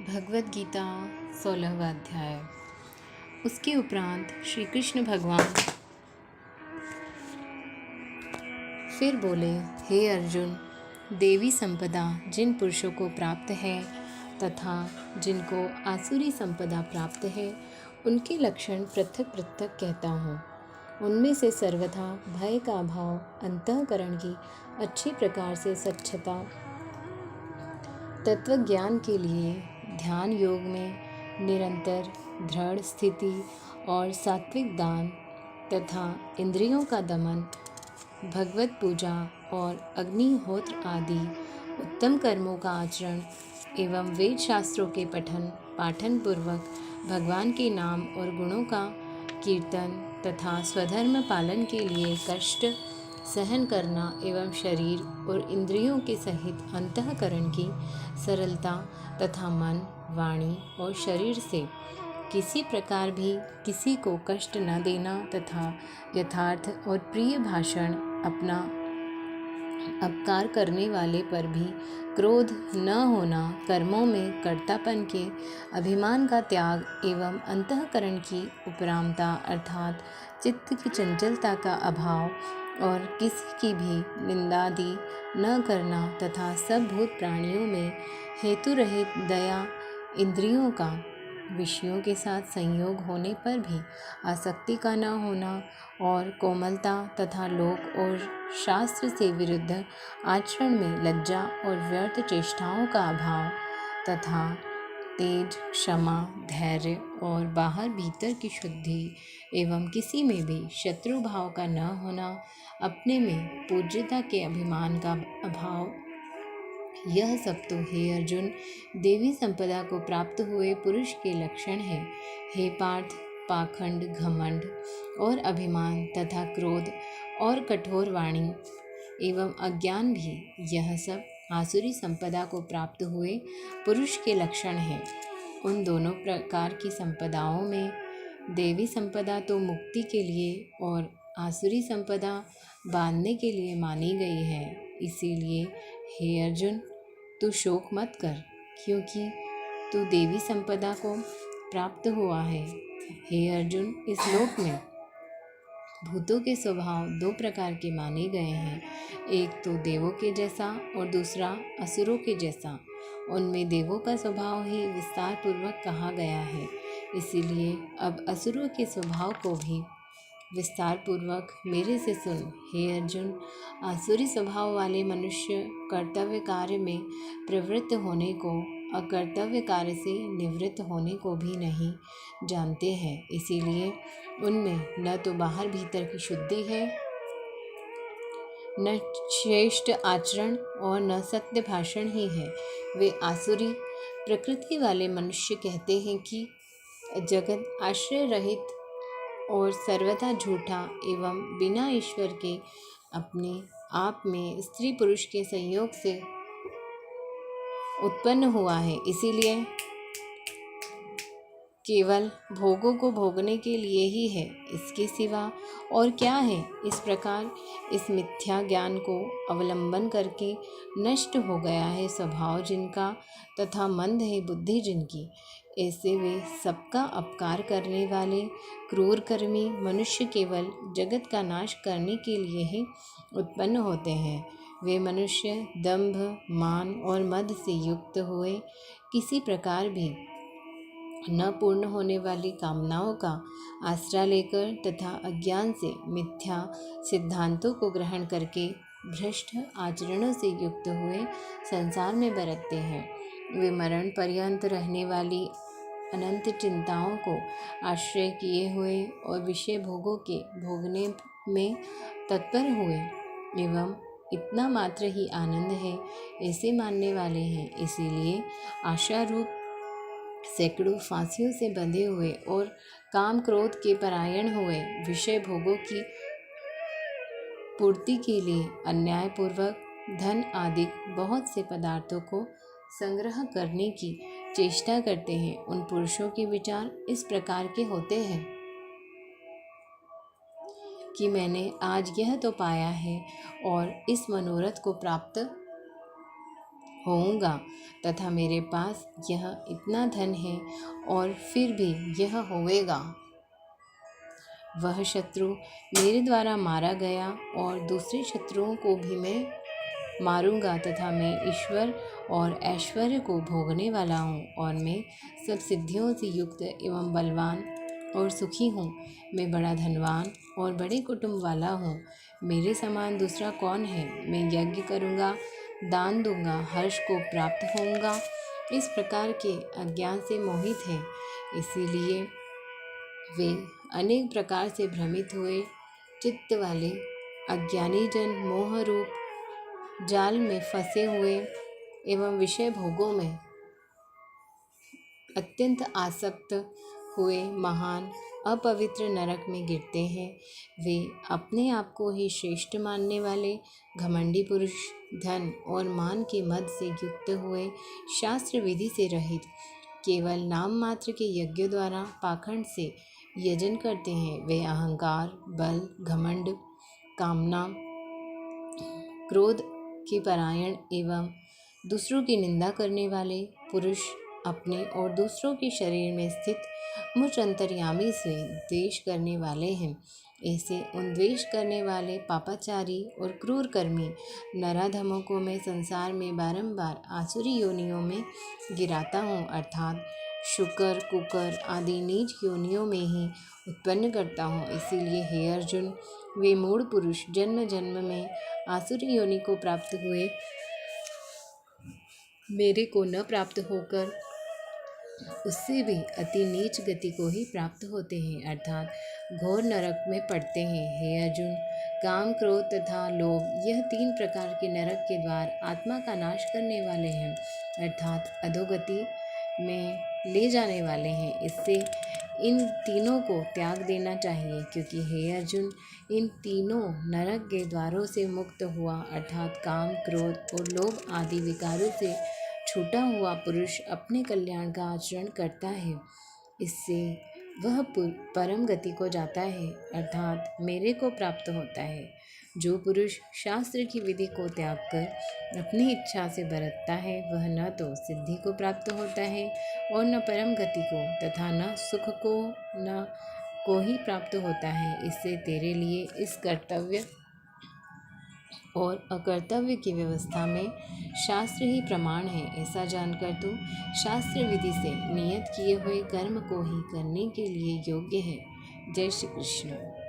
भगवद गीता 16वां अध्याय। उसके उपरांत श्री कृष्ण भगवान फिर बोले, हे अर्जुन, देवी संपदा जिन पुरुषों को प्राप्त है तथा जिनको आसुरी संपदा प्राप्त है, उनके लक्षण पृथक पृथक कहता हूँ। उनमें से सर्वथा भय का अभाव, अंतःकरण की अच्छी प्रकार से स्वच्छता, तत्व ज्ञान के लिए ध्यान योग में निरंतर दृढ़ स्थिति और सात्विक दान तथा इंद्रियों का दमन, भगवत पूजा और अग्निहोत्र आदि उत्तम कर्मों का आचरण एवं वेद शास्त्रों के पठन पाठन पूर्वक भगवान के नाम और गुणों का कीर्तन तथा स्वधर्म पालन के लिए कष्ट सहन करना एवं शरीर और इंद्रियों के सहित अंतःकरण की सरलता तथा मन, वाणी और शरीर से किसी प्रकार भी किसी को कष्ट न देना तथा यथार्थ और प्रिय भाषण अपना अपकार करने वाले पर भी क्रोध न होना, कर्मों में कर्तापन के अभिमान का त्याग एवं अंतःकरण की उपरामता अर्थात चित्त की चंचलता का अभाव और किसी की भी निंदादि न करना तथा सब भूत प्राणियों में हेतु रहित दया, इंद्रियों का विषयों के साथ संयोग होने पर भी आसक्ति का न होना और कोमलता तथा लोक और शास्त्र से विरुद्ध आचरण में लज्जा और व्यर्थ चेष्टाओं का अभाव तथा तेज, क्षमा, धैर्य और बाहर भीतर की शुद्धि एवं किसी में भी शत्रु भाव का न होना, अपने में पूज्यता के अभिमान का अभाव, यह सब तो हे अर्जुन देवी संपदा को प्राप्त हुए पुरुष के लक्षण हैं। हे पार्थ, पाखंड, घमंड और अभिमान तथा क्रोध और कठोर वाणी एवं अज्ञान भी, यह सब आसुरी संपदा को प्राप्त हुए पुरुष के लक्षण हैं। उन दोनों प्रकार की संपदाओं में देवी संपदा तो मुक्ति के लिए और आसुरी संपदा बांधने के लिए मानी गई है। इसीलिए हे अर्जुन, तू शोक मत कर, क्योंकि तू देवी संपदा को प्राप्त हुआ है। हे अर्जुन, इस लोक में भूतों के स्वभाव दो प्रकार के माने गए हैं, एक तो देवों के जैसा और दूसरा असुरों के जैसा। उनमें देवों का स्वभाव ही विस्तार पूर्वक कहा गया है, इसीलिए अब असुरों के स्वभाव को भी विस्तार पूर्वक मेरे से सुन। हे अर्जुन, आसुरी स्वभाव वाले मनुष्य कर्तव्य कार्य में प्रवृत्त होने को अकर्तव्य कार्य से निवृत्त होने को भी नहीं जानते हैं, इसीलिए उनमें न तो बाहर भीतर की शुद्धि है, न श्रेष्ठ आचरण और न सत्य भाषण ही है। वे आसुरी प्रकृति वाले मनुष्य कहते हैं कि जगत आश्रय रहित और सर्वथा झूठा एवं बिना ईश्वर के अपने आप में स्त्री पुरुष के संयोग से उत्पन्न हुआ है, इसीलिए केवल भोगों को भोगने के लिए ही है, इसके सिवा और क्या है। इस प्रकार इस मिथ्या ज्ञान को अवलंबन करके नष्ट हो गया है स्वभाव जिनका तथा मंद है बुद्धि जिनकी। ऐसे वे सबका अपकार करने वाले क्रूर कर्मी मनुष्य केवल जगत का नाश करने के लिए ही उत्पन्न होते हैं। वे मनुष्य दंभ, मान और मद से युक्त हुए किसी प्रकार भी न पूर्ण होने वाली कामनाओं का आश्रय लेकर तथा अज्ञान से मिथ्या सिद्धांतों को ग्रहण करके भ्रष्ट आचरणों से युक्त हुए संसार में बरतते हैं। वे मरण पर्यंत रहने वाली अनंत चिंताओं को आश्रय किए हुए और विषय भोगों के भोगने में तत्पर हुए एवं इतना मात्र ही आनंद है ऐसे मानने वाले हैं। इसीलिए आशा रूप सैकड़ों फांसियों से बंधे हुए और काम क्रोध के परायण हुए विषय भोगों की पूर्ति के लिए अन्यायपूर्वक धन आदि बहुत से पदार्थों को संग्रह करने की चेष्टा करते हैं। उन पुरुषों के विचार इस प्रकार के होते हैं कि मैंने आज यह तो पाया है और इस मनोरथ को प्राप्त होऊंगा तथा मेरे पास यह इतना धन है और फिर भी यह होवेगा। वह शत्रु मेरे द्वारा मारा गया और दूसरे शत्रुओं को भी मैं मारूंगा तथा मैं ईश्वर और ऐश्वर्य को भोगने वाला हूँ और मैं सब सिद्धियों से युक्त एवं बलवान और सुखी हूँ। मैं बड़ा धनवान और बड़े कुटुंब वाला हूँ। मेरे समान दूसरा कौन है। मैं यज्ञ करूँगा, दान दूंगा, हर्ष को प्राप्त होऊंगा। इस प्रकार के अज्ञान से मोहित हैं, इसीलिए वे अनेक प्रकार से भ्रमित हुए चित्त वाले अज्ञानी जन मोह रूप जाल में फंसे हुए एवं विषय भोगों में अत्यंत आसक्त हुए महान अपवित्र नरक में गिरते हैं। वे अपने आप को ही श्रेष्ठ मानने वाले घमंडी पुरुष धन और मान के मद से युक्त हुए, शास्त्र विधि से रहित, केवल नाम मात्र के यज्ञ द्वारा पाखंड से यजन करते हैं। वे अहंकार, बल, घमंड, कामना, क्रोध के परायण एवं दूसरों की निंदा करने वाले पुरुष अपने और दूसरों के शरीर में स्थित मुझ अंतर्यामी से द्वेष करने वाले हैं। ऐसे उन द्वेष करने वाले पापाचारी और क्रूर कर्मी नराधमों को मैं संसार में बारंबार आसुरी योनियों में गिराता हूँ, अर्थात शुकर, कुकर आदि नीच योनियों में ही उत्पन्न करता हूँ। इसीलिए हे अर्जुन, वे मूढ़ पुरुष जन्म जन्म में आसुरी योनि को प्राप्त हुए मेरे को न प्राप्त होकर उससे भी अति नीच गति को ही प्राप्त होते हैं, अर्थात घोर नरक में पड़ते हैं। हे अर्जुन, काम, क्रोध तथा लोभ, यह 3 प्रकार के नरक के द्वार आत्मा का नाश करने वाले हैं, अर्थात अधोगति में ले जाने वाले हैं। इससे इन तीनों को त्याग देना चाहिए, क्योंकि हे अर्जुन, इन तीनों नरक के द्वारों से मुक्त हुआ, अर्थात काम, क्रोध और लोभ आदि विकारों से छूटा हुआ पुरुष अपने कल्याण का आचरण करता है। इससे वह परम गति को जाता है, अर्थात मेरे को प्राप्त होता है। जो पुरुष शास्त्र की विधि को त्याग कर अपनी इच्छा से बरतता है, वह न तो सिद्धि को प्राप्त होता है और न परम गति को तथा न सुख को ही प्राप्त होता है। इससे तेरे लिए इस कर्तव्य और अकर्तव्य की व्यवस्था में शास्त्र ही प्रमाण है। ऐसा जानकर तू शास्त्र विधि से नियत किए हुए कर्म को ही करने के लिए योग्य है। जय श्री कृष्ण।